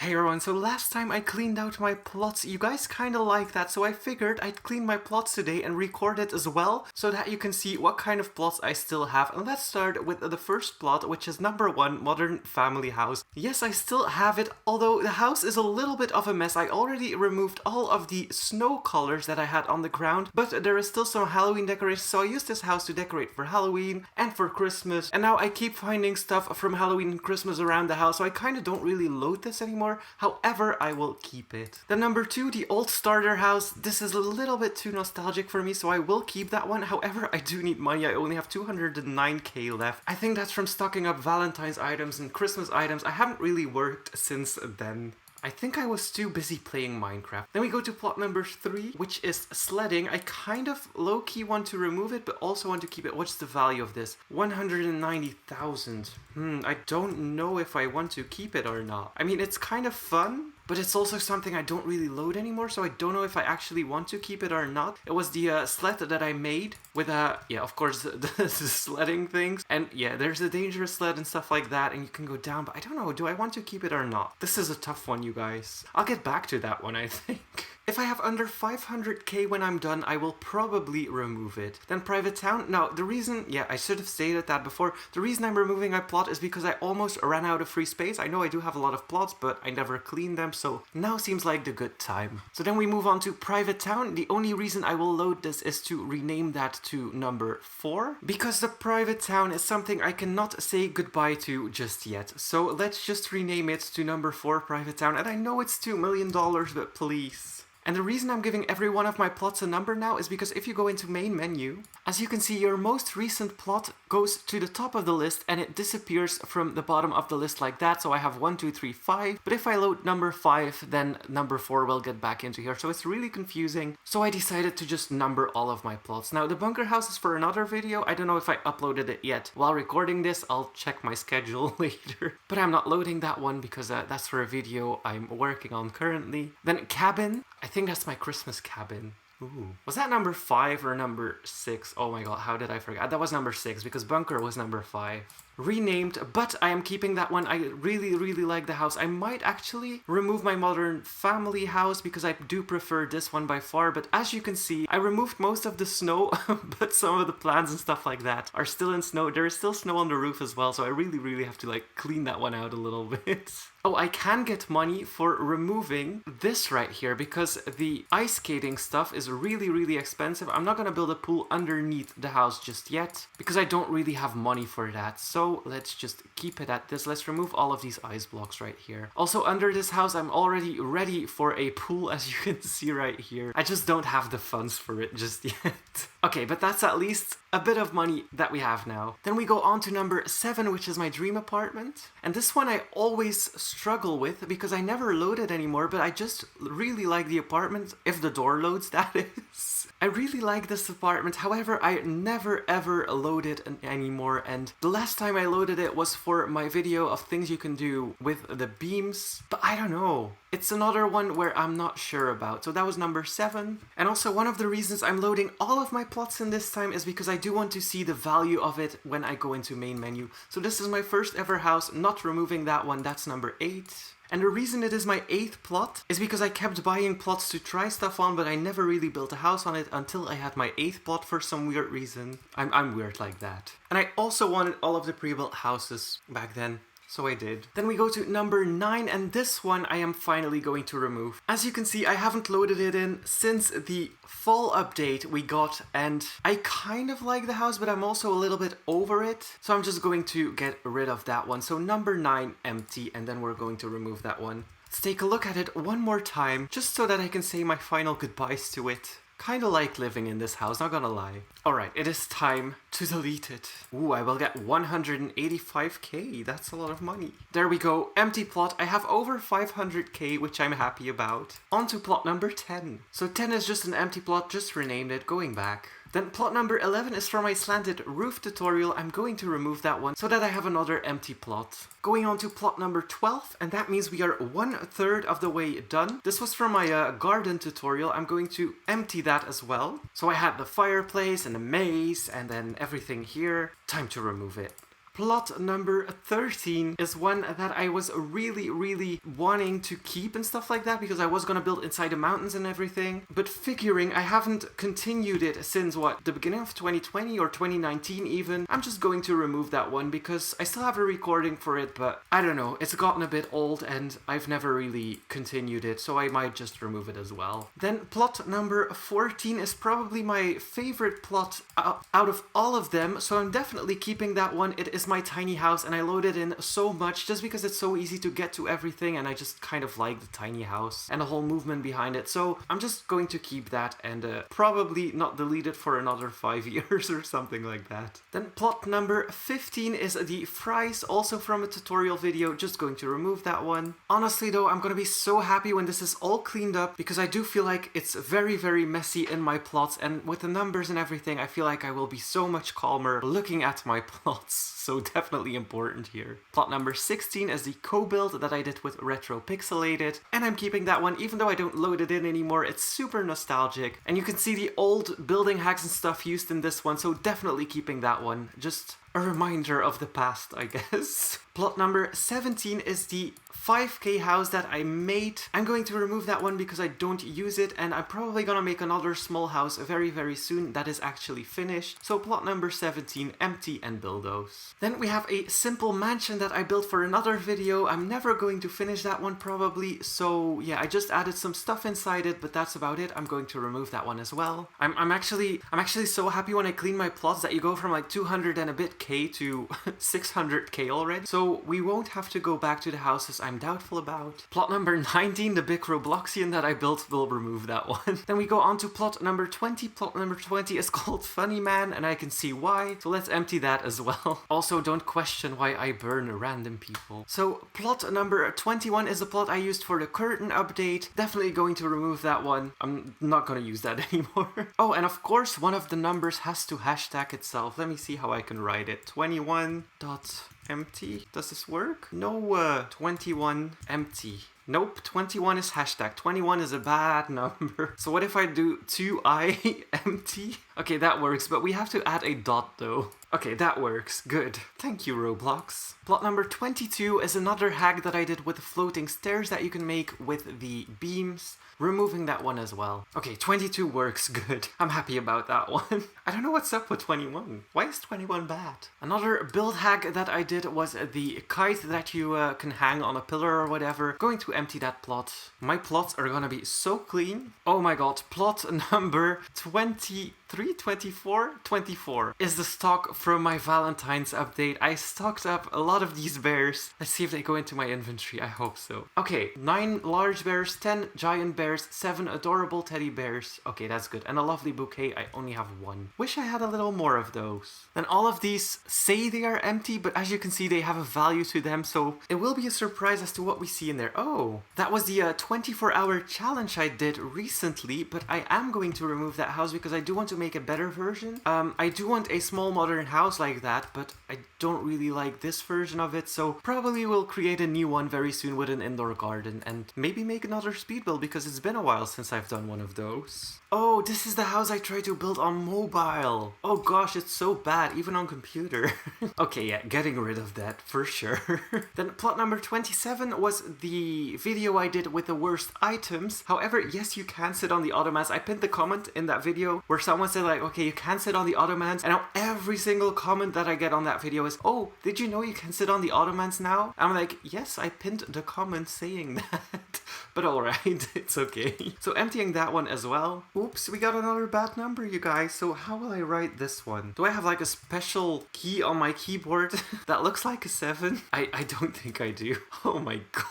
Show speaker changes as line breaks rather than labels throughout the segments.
Hey everyone, so last time I cleaned out my plots, you guys kinda like that, so I figured I'd clean my plots today and record it as well, so that you can see what kind of plots I still have. And let's start with the first plot, which is number 1, Modern Family House. Yes, I still have it, although the house is a little bit of a mess. I already removed all of the snow colors that I had on the ground, but there is still some Halloween decorations, so I used this house to decorate for Halloween and for Christmas, and now I keep finding stuff from Halloween and Christmas around the house, so I kinda don't really load this anymore. However, I will keep it. Then number 2, the old starter house. This is a little bit too nostalgic for me, so I will keep that one. However, I do need money. I only have 209k left. I think that's from stocking up Valentine's items and Christmas items. I haven't really worked since then. I think I was too busy playing Minecraft. Then we go to plot number 3, which is sledding. I kind of low-key want to remove it, but also want to keep it. What's the value of this? 190,000. I don't know if I want to keep it or not. I mean, it's kind of fun, but it's also something I don't really load anymore, so I don't know if I actually want to keep it or not. It was the sled that I made with, yeah, of course, the sledding things. And yeah, there's a dangerous sled and stuff like that, and you can go down, but I don't know, do I want to keep it or not? This is a tough one, you guys. I'll get back to that one, I think. If I have under 500k when I'm done, I will probably remove it. Then private town. Now, the reason, yeah, I should have stated that before. The reason I'm removing my plot is because I almost ran out of free space. I know I do have a lot of plots, but I never cleaned them, so now seems like the good time. So then we move on to private town. The only reason I will load this is to rename that to number 4, because the private town is something I cannot say goodbye to just yet. So let's just rename it to number 4 private town. And I know it's $2 million, but please. And the reason I'm giving every one of my plots a number now is because if you go into main menu, as you can see, your most recent plot goes to the top of the list and it disappears from the bottom of the list like that. So I have 1, 2, 3, 5. But if I load number 5, then number 4 will get back into here. So it's really confusing. So I decided to just number all of my plots. Now the bunker house is for another video. I don't know if I uploaded it yet. While recording this, I'll check my schedule later. But I'm not loading that one because that's for a video I'm working on currently. Then cabin. I think that's my Christmas cabin. Ooh. Was that number 5 or number 6? Oh my god, how did I forget? That was number 6 because bunker was number 5. Renamed, but I am keeping that one. I really like the house. I might actually remove my modern family house because I do prefer this one by far, but as you can see, I removed most of the snow, but some of the plants and stuff like that are still in snow. There is still snow on the roof as well, so I really have to like clean that one out a little bit. Oh, I can get money for removing this right here because the ice skating stuff is really expensive. I'm not gonna build a pool underneath the house just yet because I don't really have money for that. So let's just keep it at this. Let's remove all of these ice blocks right here. Also under this house, I'm already ready for a pool, as you can see right here. I just don't have the funds for it just yet. Okay, but that's at least a bit of money that we have now. Then we go on to number 7, which is my dream apartment. And this one I always struggle with because I never load it anymore, but I just really like the apartment, if the door loads, that is. I really like this apartment, however, I never ever load it anymore, and the last time I loaded it was for my video of things you can do with the beams, but I don't know. It's another one where I'm not sure about. So that was number 7. And also one of the reasons I'm loading all of my plots in this time is because I do want to see the value of it when I go into main menu. So this is my first ever house, not removing that one, that's number 8. And the reason it is my 8th plot is because I kept buying plots to try stuff on, but I never really built a house on it until I had my 8th plot for some weird reason. I'm weird like that. And I also wanted all of the pre-built houses back then. So I did. Then we go to number 9, and this one I am finally going to remove. As you can see, I haven't loaded it in since the fall update we got, and I kind of like the house, but I'm also a little bit over it. So I'm just going to get rid of that one. So number 9, empty, and then we're going to remove that one. Let's take a look at it one more time, just so that I can say my final goodbyes to it. Kinda like living in this house, not gonna lie. Alright, it is time to delete it. Ooh, I will get 185k, that's a lot of money. There we go, empty plot. I have over 500k, which I'm happy about. On to plot number 10. So 10 is just an empty plot, just renamed it, going back. Then plot number 11 is for my slanted roof tutorial. I'm going to remove that one so that I have another empty plot. Going on to plot number 12, and that means we are 1/3 of the way done. This was from my garden tutorial. I'm going to empty that as well. So I had the fireplace and the maze and then everything here. Time to remove it. plot number 13 is one that I was really wanting to keep and stuff like that because I was gonna build inside the mountains and everything, but figuring I haven't continued it since what, the beginning of 2020 or 2019 even, I'm just going to remove that one because I still have a recording for it, but I don't know, it's gotten a bit old and I've never really continued it, so I might just remove it as well. Then plot number 14 is probably my favorite plot out of all of them, so I'm definitely keeping that one. It is my tiny house and I loaded in so much just because it's so easy to get to everything and I just kind of like the tiny house and the whole movement behind it, so I'm just going to keep that and probably not delete it for another 5 years or something like that. Then plot number 15 is the fries, also from a tutorial video, just going to remove that one. Honestly though, I'm gonna be so happy when this is all cleaned up because I do feel like it's very messy in my plots, and with the numbers and everything I feel like I will be so much calmer looking at my plots, so definitely important here. Plot number 16 is the co-build that I did with Retro Pixelated, and I'm keeping that one even though I don't load it in anymore. It's super nostalgic and you can see the old building hacks and stuff used in this one, so definitely keeping that one. Just a reminder of the past, I guess. Plot number 17 is the 5K house that I made. I'm going to remove that one because I don't use it, and I'm probably gonna make another small house very soon that is actually finished. So plot number 17, empty and build those. Then we have a simple mansion that I built for another video. I'm never going to finish that one probably, so yeah, I just added some stuff inside it, but that's about it. I'm going to remove that one as well. I'm actually so happy when I clean my plots that you go from like 200 and a bit K to 600K already. So we won't have to go back to the houses I'm doubtful about. Plot number 19, the big Robloxian that I built, will remove that one. Then we go on to plot number 20. Plot number 20 is called Funny Man, and I can see why. So let's empty that as well. Also, don't question why I burn random people. So plot number 21 is the plot I used for the curtain update. Definitely going to remove that one. I'm not gonna use that anymore. Oh, and of course, one of the numbers has to hashtag itself. Let me see how I can write it. 21.empty. Does this work? No, 21 empty. Nope, 21 is hashtag. 21 is a bad number. So what if I do 2i empty? Okay, that works, but we have to add a dot though. Okay, that works. Good. Thank you, Roblox. Plot number 22 is another hack that I did with floating stairs that you can make with the beams. Removing that one as well. Okay, 22 works. Good. I'm happy about that one. I don't know what's up with 21. Why is 21 bad? Another build hack that I did was the kite that you can hang on a pillar or whatever. Going to empty that plot. My plots are gonna be so clean. Oh my god, plot number 23, 24, 24 is the stock from my Valentine's update. I stocked up a lot of these bears. Let's see if they go into my inventory. I hope so. Okay, 9 large bears, 10 giant bears, 7 adorable teddy bears. Okay, that's good. And a lovely bouquet. I only have 1. Wish I had a little more of those. Then all of these say they are empty, but as you can see, they have a value to them, so it will be a surprise as to what we see in there. Oh, that was the 24-hour challenge I did recently, but I am going to remove that house because I do want to make a better version. I do want a small modern house like that, but I don't really like this version of it, so probably we'll create a new one very soon with an indoor garden and maybe make another speed build because it's been a while since I've done one of those. Oh, this is the house I tried to build on mobile. Oh gosh, it's so bad, even on computer. Okay, yeah, getting rid of that for sure. Then plot number 27 was the video I did with the worst items. However, yes, you can sit on the ottomans. I pinned the comment in that video where someone said like, okay, you can sit on the ottomans. And now every single comment that I get on that video is, oh, did you know you can sit on the ottomans now? I'm like, yes, I pinned the comment saying that. But alright, it's okay. So emptying that one as well. Oops, we got another bad number, you guys. So how will I write this one? Do I have like a special key on my keyboard that looks like a 7? I don't think I do. Oh my god.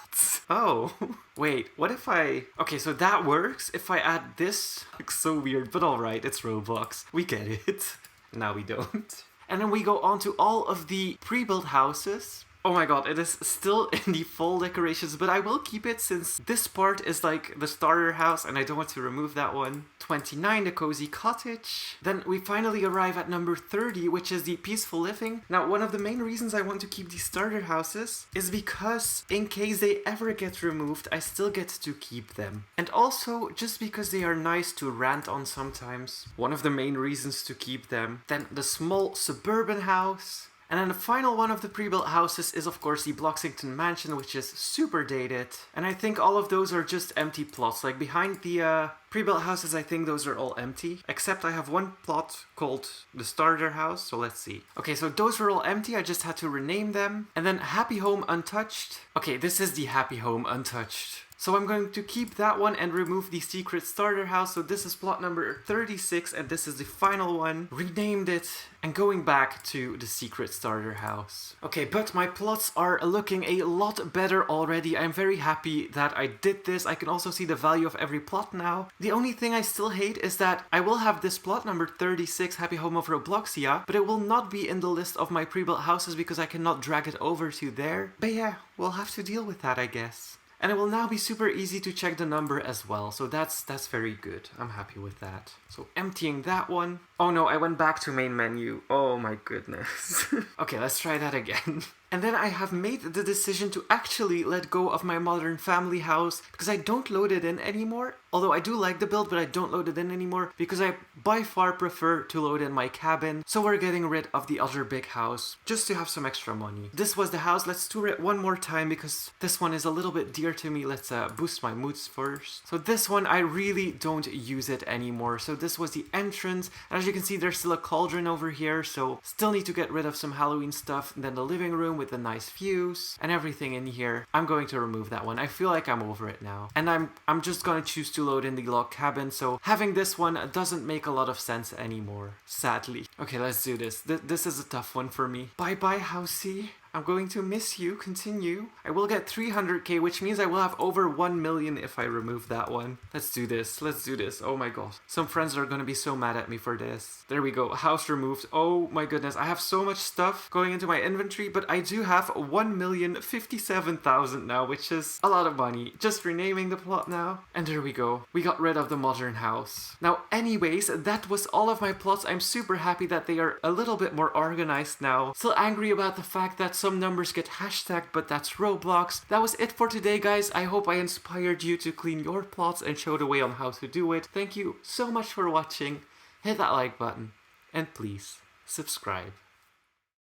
Oh, wait, what if I... Okay, so that works. If I add this, looks so weird, but alright, it's Roblox. We get it. Now we don't. And then we go on to all of the pre-built houses. Oh my god, it is still in the fall decorations, but I will keep it since this part is like the starter house and I don't want to remove that one. 29, the cozy cottage. Then we finally arrive at number 30, which is the peaceful living. Now, one of the main reasons I want to keep these starter houses is because in case they ever get removed, I still get to keep them. And also, just because they are nice to rant on sometimes. One of the main reasons to keep them. Then the small suburban house. And then the final one of the pre-built houses is of course the Bloxington Mansion, which is super dated. And I think all of those are just empty plots. Like behind the pre-built houses, I think those are all empty. Except I have one plot called the Starter House, so let's see. Okay, so those were all empty, I just had to rename them. And then Happy Home Untouched. Okay, this is the Happy Home Untouched. So I'm going to keep that one and remove the Secret Starter House. So this is plot number 36 and this is the final one. Renamed it and going back to the Secret Starter House. Okay, but my plots are looking a lot better already. I'm very happy that I did this. I can also see the value of every plot now. The only thing I still hate is that I will have this plot number 36, Happy Home of Robloxia, but it will not be in the list of my pre-built houses because I cannot drag it over to there. But yeah, we'll have to deal with that, I guess. And it will now be super easy to check the number as well, so that's very good. I'm happy with that. So emptying that one. Oh no, I went back to main menu. Oh my goodness. Okay, let's try that again. And then I have made the decision to actually let go of my Modern Family house because I don't load it in anymore. Although I do like the build, but I don't load it in anymore because I by far prefer to load in my cabin. So we're getting rid of the other big house just to have some extra money. This was the house. Let's tour it one more time because this one is a little bit dear to me. Let's boost my moods first. So this one, I really don't use it anymore. So this was the entrance. And as you can see, there's still a cauldron over here. So still need to get rid of some Halloween stuff. And then the living room with the nice views and everything in here. I'm going to remove that one. I feel like I'm over it now. And I'm just going to choose to load in the log cabin. So having this one doesn't make a lot of sense anymore, sadly. Okay, let's do this. This is a tough one for me. Bye bye, housey. I'm going to miss you. Continue. I will get 300k, which means I will have over 1 million if I remove that one. Let's do this. Let's do this. Oh my god. Some friends are going to be so mad at me for this. There we go. House removed. Oh my goodness. I have so much stuff going into my inventory, but I do have 1,057,000 now, which is a lot of money. Just renaming the plot now. And there we go. We got rid of the modern house. Now, anyways, that was all of my plots. I'm super happy that they are a little bit more organized now. Still angry about the fact that some numbers get hashtagged, but that's Roblox. That was it for today, guys. I hope I inspired you to clean your plots and showed a way on how to do it. Thank you so much for watching. Hit that like button and please subscribe.